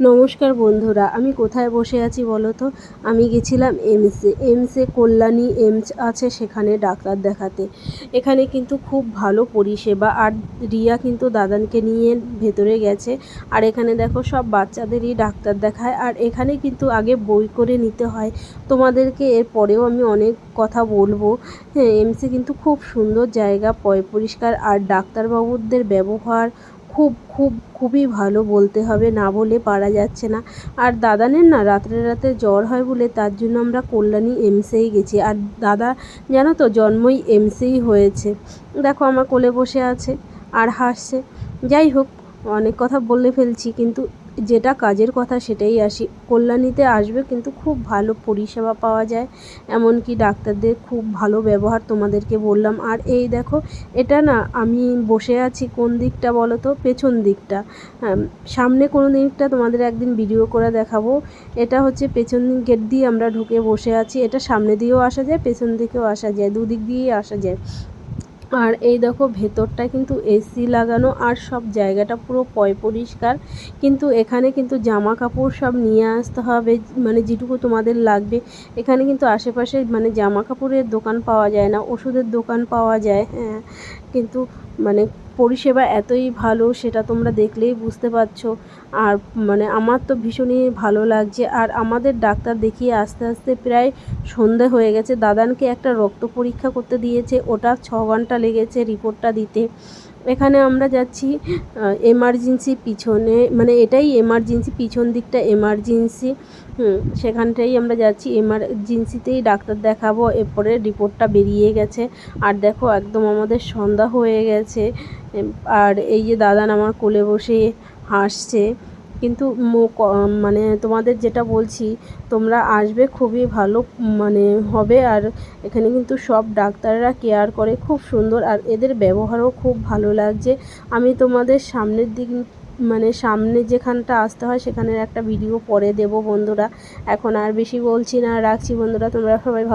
নমস্কার বন্ধুরা, আমি কোথায় বসে আছি বলো তো? আমি গেছিলাম এমসে কল্যাণী এমস আছে সেখানে ডাক্তার দেখাতে। এখানে কিন্তু খুব ভালো পরিষেবা। আর রিয়া কিন্তু দাদানকে নিয়ে ভেতরে গেছে। আর এখানে দেখো সব বাচ্চাদেরই ডাক্তার দেখায়। আর এখানে কিন্তু আগে বই করে নিতে হয়। তোমাদেরকে এর পরেও আমি অনেক কথা বলবো। হ্যাঁ, এমসে কিন্তু খুব সুন্দর জায়গা, পরিষ্কার। আর ডাক্তারবাবুদের ব্যবহার খুবই ভালো বলতে হবে, না বলে পারা যাচ্ছে না। আর দাদানের না রাত্রে রাতে জ্বর হয় বলে তার জন্য আমরা কল্যাণী এমসেই গেছি। আর দাদা জানো তো জন্মই এমসেই হয়েছে। দেখো আমার কোলে বসে আছে আর হাসছে। যাই হোক, অনেক কথা বলে ফেলছি, কিন্তু যেটা কাজের কথা সেটাই আসি। কল্যাণীতে আসবে, কিন্তু খুব ভালো পরিষেবা পাওয়া যায়, এমনকি ডাক্তারদের খুব ভালো ব্যবহার তোমাদেরকে বললাম। আর এই দেখো, এটা না আমি বসে আছি কোন দিকটা বলো তো? পেছন দিকটা। সামনে কোনো দিকটা তোমাদের একদিন ভিডিও করে দেখাবো। এটা হচ্ছে পেছন গেট দিয়ে আমরা ঢুকে বসে আছি। এটা সামনে দিয়েও আসা যায়, পেছন দিকেও আসা যায়, দুদিক দিয়েই আসা যায়। আর এই দেখো ভেতরটা কিন্তু এসি লাগানো, আর সব জায়গাটা পুরো পরিষ্কার। কিন্তু এখানে কিন্তু জামা কাপড় সব নিয়ে আসতে হবে, মানে যেটুকু তোমাদের লাগবে। এখানে কিন্তু আশেপাশে মানে জামা কাপড়ের দোকান পাওয়া যায় না, ওষুধের দোকান পাওয়া যায়। হ্যাঁ, কিন্তু মানে পরিষেবা এতই ভালো সেটা তোমরা দেখলেই বুঝতে পারছো। আর মানে আমার তো ভীষণই ভালো লাগছে। আর আমাদের ডাক্তার দেখিয়ে আস্তে আস্তে প্রায় সন্ধে হয়ে গেছে। দাদানকে একটা রক্ত পরীক্ষা করতে দিয়েছে, ওটা 6 ঘন্টা লেগেছে রিপোর্টটা দিতে। এখানে আমরা যাচ্ছি এমার্জেন্সি পিছনে, মানে এটাই এমার্জেন্সি, পিছন দিকটা এমার্জেন্সি। সেখানটাই আমরা যাচ্ছি, এমার্জেন্সিতেই ডাক্তার দেখাবো। এরপরে রিপোর্টটা বেরিয়ে গেছে। আর দেখো একদম আমাদের সন্ধ্যা হয়ে গেছে। আর এই যে দাদান আমার কোলে বসে হাসছে। কিন্তু মানে তোমাদের যেটা বলছি, তোমরা আসবে, খুবই ভালো মানে হবে। আর এখানে কিন্তু সব ডাক্তাররা কেয়ার করে খুব সুন্দর, আর এদের ব্যবহারও খুব ভালো লাগছে। আমি তোমাদের সামনের দিক, মানে সামনে যেখানটা আসতে হয় সেখানের একটা ভিডিও পরে দেব বন্ধুরা। এখন আর বেশি বলছি না, রাখছি বন্ধুরা, তোমরা সবাই ভালো।